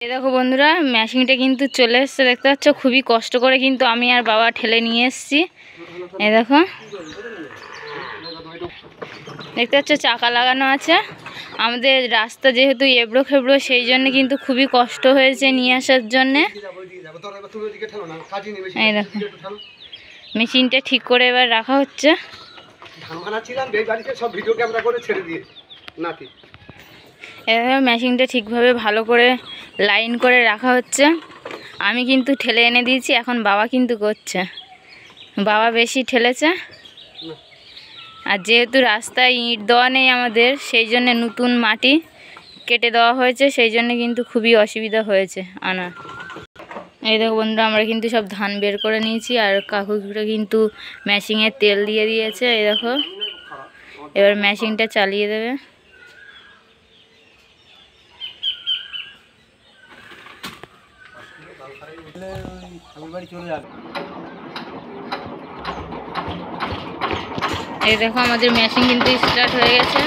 এই দেখো বন্ধুরা, মেশিনটা কিন্তু চলে এসছে, দেখতে পাচ্ছ। খুবই কষ্ট করে কিন্তু আমি আর বাবা ঠেলে নিয়ে এসেছি। এই দেখো, দেখতে পাচ্ছ চাকা লাগানো আছে। আমাদের রাস্তা যেহেতু এবড়ো খেবড়ো, সেই জন্য কিন্তু খুবই কষ্ট হয়েছে নিয়ে আসার জন্যে। এই দেখো, মেশিনটা ঠিক করে এবার রাখা হচ্ছে। এভাবে মেশিনটা ঠিকভাবে ভালো করে লাইন করে রাখা হচ্ছে। আমি কিন্তু ঠেলে এনে দিয়েছি, এখন বাবা কিন্তু করছে। বাবা বেশি ঠেলেছে। আর যেহেতু রাস্তায় ইট দেওয়া নেই আমাদের, সেই জন্য নতুন মাটি কেটে দেওয়া হয়েছে, সেই জন্য কিন্তু খুবই অসুবিধা হয়েছে আনা। এই দেখো বন্ধুরা, আমরা কিন্তু সব ধান বের করে নিয়েছি, আর কাকুরা কিন্তু মেশিনে তেল দিয়ে দিয়েছে। এই দেখো, এবার মেশিনটা চালিয়ে দেবে। এই দেখো, আমাদের মেশিন কিন্তু স্টার্ট হয়ে গেছে।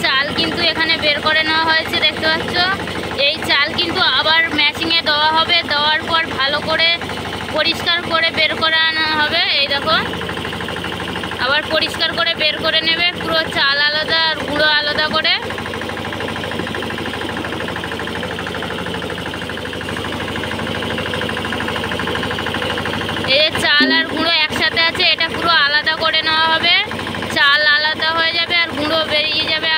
চাল কিন্তু এখানে বের করে নেওয়া হয়েছে, দেখতে পাচ্ছ। এই চাল কিন্তু আবার মেশিনে দেওয়া হবে, দেওয়ার পর ভালো করে পরিষ্কার করে বের করে আনা হবে। এই দেখো, আবার পরিষ্কার করে বের করে নেবে, পুরো চাল আলাদা আর গুঁড়ো আলাদা করে। এই যে চাল আর গুঁড়ো একসাথে আছে, এটা পুরো আলাদা করে নেওয়া হবে। চাল আলাদা হয়ে যাবে আর গুঁড়ো বেরিয়ে যাবে